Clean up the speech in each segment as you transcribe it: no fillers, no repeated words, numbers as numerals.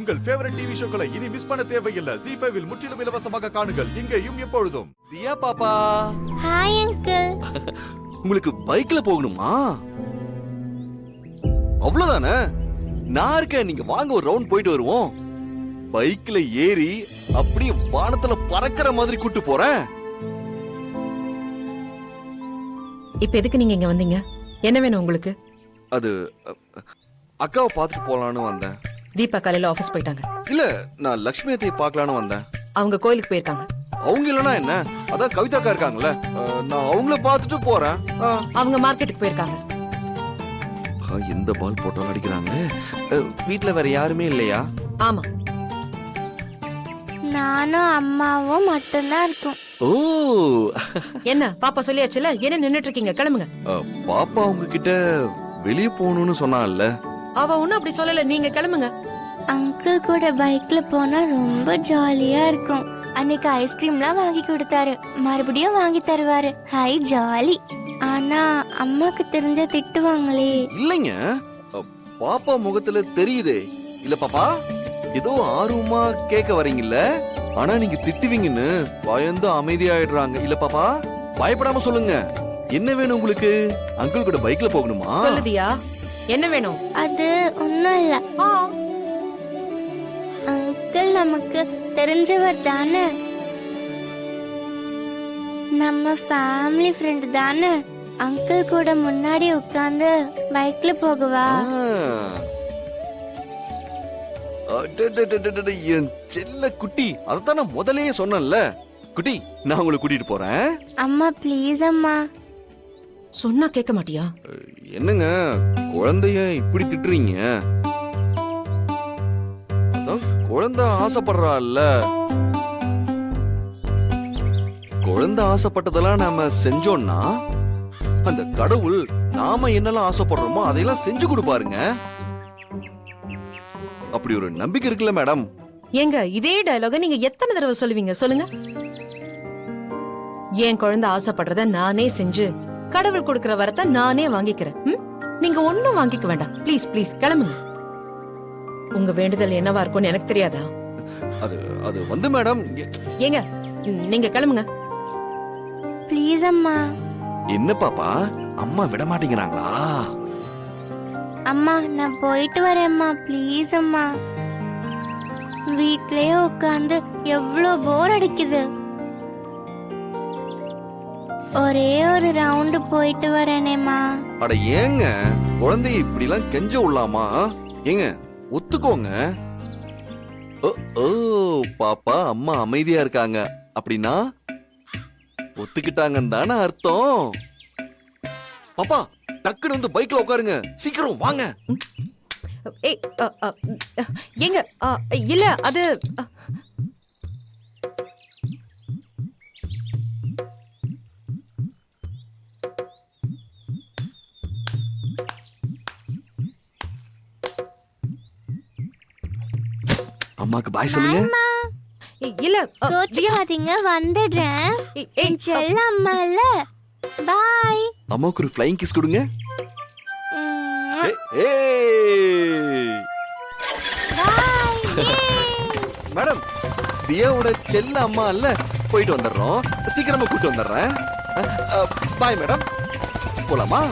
உங்கள் favourite TV ஷோக்களை இனி miss பண்ண தேவையில்லை. ZEE5 இல் முற்றிலும் இலவசமாக காணுங்கள். இங்கேயும் எப்பொழுதும். தியா பாப்பா. Hi uncle. உங்களுக்கு பைக்ல போகணுமா? அவ்வளவுதானே? நான் இருக்கேன், நீங்க வாங்க ஒரு ரவுண்ட் போயிட்டு வருவோம். பைக்ல ஏறி அப்படியே வானத்துல பறக்கிற மாதிரி கூட்டு போறேன். இப்ப எதுக்கு நீங்க இங்க வந்தீங்க? என்ன வேணும் உங்களுக்கு? அது அக்காவை பார்த்துட்டு போலான்னு வந்தேன். தீபா காலையில ஆபீஸ் போயிட்டாங்க. இல்ல, நான் லட்சுமி அத்தையை பார்க்கலான்னு வந்தேன். அவங்க கோயிலுக்கு போயிருக்காங்க. அவங்க இல்லனா என்ன? அதான் கவிதாக்கா இருக்காங்கல்ல, நான் அவங்கள பார்த்துட்டு போறேன். அவங்க மார்க்கெட்டுக்கு போயிருக்காங்க. எந்த பால் போட்டாலும் அடிக்கிறாங்க. வீட்ல வேற யாருமே இல்லையா? ஆமா, நானும் அம்மாவும் மட்டும்தான் இருக்கோம். ஓ, என்ன பாப்பா சொல்லியாச்சுல, என்ன நின்னுட்டு இருக்கீங்க? கிளம்புங்க. பாப்பா உங்ககிட்ட வெளிய போகணும்னு சொன்னால. அவ ஒண்ணும் அப்படி சொல்லல, நீங்க கிளம்புங்க. அங்கிள் கூட பைக்ல போனா ரொம்ப ஜாலியா இருக்கும். அன்னைக்கு ஐஸ்கிரீம்லாம் வாங்கி கொடுத்தாரு, மறுபடியும் வாங்கி தருவாரு. Hi jolly. ஆனா அம்மாக்கு தெரிஞ்ச திட்டுவாங்களே. இல்லைங்க, பாப்பா முகத்துல தெரியுதே. இல்ல பாப்பா, ஏதோ ஆர்வமா கேட்க வரீங்கல்ல, ஆனா நீங்க திட்டுவீங்கன்னு பயந்து அமைதியாயிடுறாங்க. இல்ல பாப்பா, பயப்படாம சொல்லுங்க, என்ன வேணும் உங்களுக்கு? அங்கிள் கூட பைக்ல போகணுமா? சொல்லுதியா, என்ன வேணும்? அது ஒண்ணும் இல்ல. அங்கிள் நமக்கு தெரிஞ்சவர் தானே, நம்ம ஃபேமிலி ஃப்ரெண்ட் தானே. அங்கிள் கூட முன்னாடி உட்கார்ந்து பைக்ல போகவா? என் செல்ல குட்டி, அதான் நான் முதல்லயே சொன்னேன்ல. குட்டி, நான் உங்களை கூட்டிட்டு போறேன். அம்மா ப்ளீஸ் அம்மா. சொன்னா கேட்க மாட்டியா? என்னங்க குழந்தைய இப்படி திட்டுறீங்க? அதான் குழந்தை ஆசைப்படுறாள்ல. குழந்தை ஆசைப்பட்டதெல்லாம் நாம செஞ்சோம்னா அந்த கடவுள் நாம என்னெல்லாம் ஆசைப்படுறோமோ அதையெல்லாம் செஞ்சு கொடுப்பாருங்க. அப்படி ஒரு நம்பிக்கை இருக்குல்ல மேடம். ஏங்க, இதே டயலாக நீங்க எத்தனை தடவை சொல்லுவீங்க சொல்லுங்க? என் குழந்தை ஆசைப்படுறத நானே செஞ்சு கடவுள் கொடுக்கிற வரத்தை நானே வாங்கிக்கிறேன். நீங்க ஒண்ணும் வாங்கிக்க வேண்டாம். ப்ளீஸ் ப்ளீஸ் கிளம்புங்க. உங்க வேண்டுதல் என்னவா இருக்கும்னு எனக்கு தெரியாதா? அது அது வந்து மேடம். ஏங்க, நீங்க கிளம்புங்க. ப்ளீஸ் அம்மா. என்ன பாப்பா, அம்மா விட மாட்டேங்கிறாங்களா? அம்மா நான் போயிட்டு வரேம்மா, ப்ளீஸ் அம்மா. வீட்லயே உட்காந்து எவ்வளோ போர் அடிக்குது. ஒரே ஒரு ரவுண்டு போயிட்டு வரேனேம்மா. அட ஏங்க, குழந்தைய இப்படி எல்லாம் கெஞ்ச உள்ளாமா? ஏங்க ஒத்துக்கோங்க. ஓ ஓ பாப்பா, அம்மா அமைதியா இருக்காங்க அப்படின்னா ஒத்துக்கிட்டாங்கன்னு தானே அர்த்தம். பாப்பா, டக்குன்னு வந்து பைக்ல உட்காருங்க, சீக்கிரம் வாங்க. ஏய், ஏங்க, இல்ல அது அம்மாக்கு பாய் சொல்லுங்க. இல்ல கோச்சிக்காதீங்க, வந்துடுறேன். என் செல்ல அம்மா இல்ல. பாய். அம்மாவுக்கு ஒரு ஃப்ளைங் கிஸ் கொடுங்க. மேடம், தியாவோட செல்ல அம்மா இல்ல, போயிட்டு வந்துடுறோம். சீக்கிரமா கூட்டு வந்துடுறேன். பாய் மேடம், போலாமா?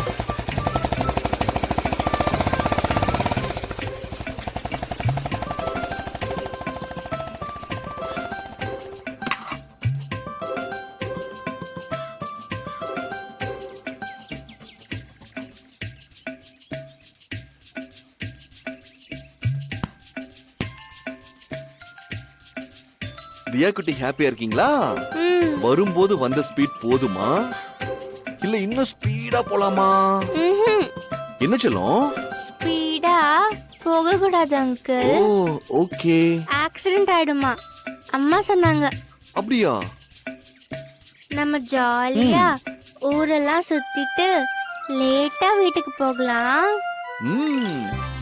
தியா குட்டி ஹாப்பியா இருக்கீங்களா? வரும்போது வந்த ஸ்பீட் போதுமா, இல்ல இன்னும் ஸ்பீடா போலாமா? என்ன சொல்லும்? ஸ்பீடா போக கூடாது அங்கிள். ஓ ஓகே. ஆக்சிடென்ட் ஆயிடுமா அம்மா சொன்னாங்க. அப்படியா? நம்ம ஜாலியா ஊரெல்லாம் சுத்திட்டு லேட்டா வீட்டுக்கு போகலாம்.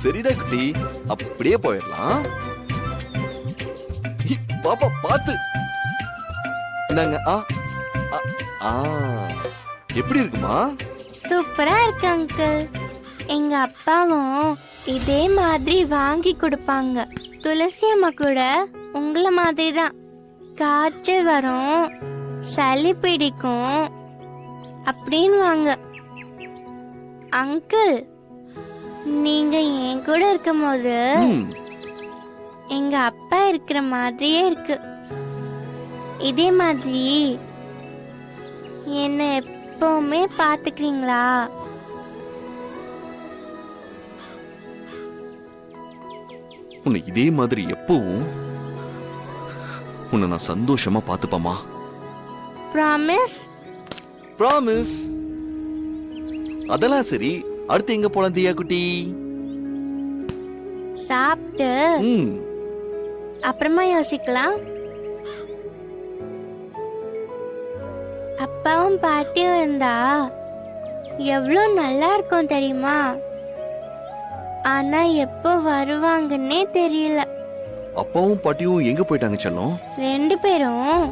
சரிடா குட்டி, அப்படியே போயிடலாம். பாப்பா பாத்து இந்தாங்க. எப்படி இருக்குமா? சூப்பரா இருக்கு அங்கிள். எங்க அப்பாவும் இதே மாதிரி வாங்கி கொடுப்பாங்க. துளசி அம்மா கூட உங்களை மாதிரி தான் காய்ச்சல் வரும், சளி பிடிக்கும் அப்படின்னு வாங்க. அங்கிள், நீங்க என் கூட இருக்கும்போது ம், எங்க அப்பா இருக்கிற மாதிரியே இருக்கு. இதே மாதிரி என்ன எப்பவுமே பாத்துக்கிறீங்களா? உன்னை இதே மாதிரி எப்பவும் உன்னை நான் சந்தோஷமா பாத்துப்பமா. ப்ராமிஸ்? ப்ராமிஸ். அதெல்லாம் சரி, அடுத்து எங்க போலாம் தியா குட்டி? சாப்பிட்டு ம், அப்புறமா யோசிக்கலாம். அப்பாவும் பாட்டியும் இருந்தா எவ்வளோ நல்லா இருக்கும் தெரியுமா? ஆனா எப்போ வருவாங்கன்னே தெரியல. அப்பாவும் பாட்டியும் எங்க போயிட்டாங்க செல்லம்? 2 பேரும்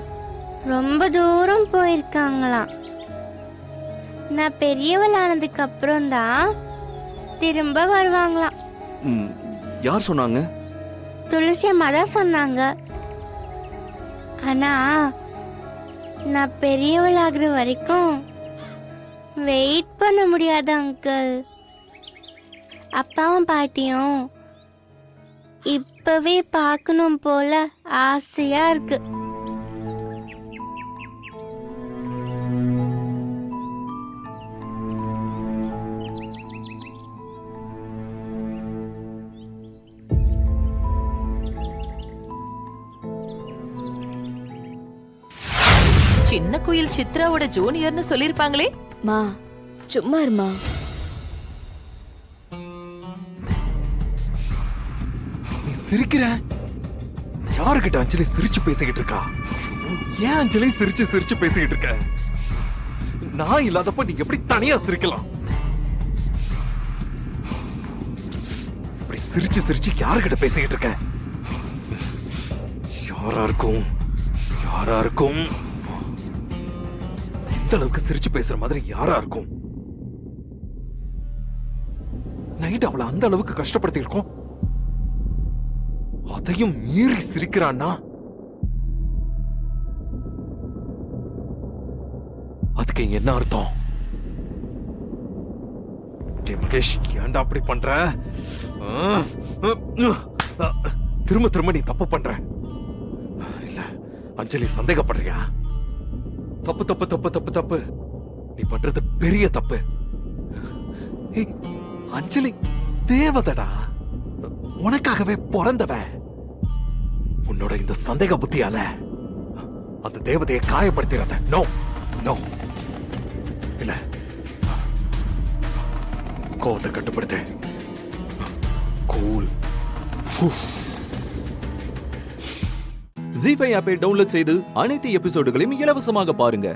ரொம்ப தூரம் போயிருக்காங்களாம். நான் பெரியவள் ஆனதுக்கு அப்புறம் தான் திரும்ப வருவாங்களாம். ம், யார் சொன்னாங்க? துளசி அம்மா தான் சொன்னாங்க. ஆனா நான் பெரியவள் ஆகுற வரைக்கும் வெயிட் பண்ண முடியாது அங்கிள். அப்பாவும் பாட்டியும் இப்பவே பார்க்கணும் போல ஆசையா இருக்கு. சின்ன குயில் சித்ராவோட ஜூனியர்னு சொல்லிருப்பாங்களே. மா சும்மா இருமா. நீ சிரிக்கிற? யாருக்கிட்ட அஞ்சலி சிரிச்சு பேசிக்கிட்டு இருக்கா? ஏன் அஞ்சலி சிரிச்சு சிரிச்சு பேசிக்கிட்டு இருக்க? நான் இல்லாதப்ப நீ எப்படி தனியா சிரிக்கலாம்? இப்படி சிரிச்சு சிரிச்சு யாருக்கிட்ட பேசிக்கிட்டு இருக்க? யாரா இருக்கும்? யாரா இருக்கும்? இந்த அளவுக்கு சிரிச்சு பேசுற மாதிரி யாரா இருக்கும்? நைட் அவளை அந்த அளவுக்கு கஷ்டப்படுத்தி இருக்கோம், அதையும் மீறி சிரிக்கிறான்னா அதுக்கு இங்க என்ன அர்த்தம்? டேய் மகேஷ், ஏன்டா அப்படி பண்ற? திரும்ப திரும்ப நீ தப்பு பண்ற. இல்ல, அஞ்சலி சந்தேகப்படுறியா? தப்பு தப்பு தப்பு தப்பு தப்பு. நீ பண்றது பெரிய தப்பு. ஏய், அஞ்சலி தேவதடா, உனக்காகவே பிறந்தவ. உன்னோட இந்த சந்தேக புத்தியால அந்த தேவதையை காயப்படுத்திடாத. No no. இல்ல, கோவத்தை கட்டுப்படுத்து. கூல். ஜீ5 ஆப்பை டவுன்லோட் செய்து அனைத்து எபிசோடுகளையும் இலவசமாக பாருங்க.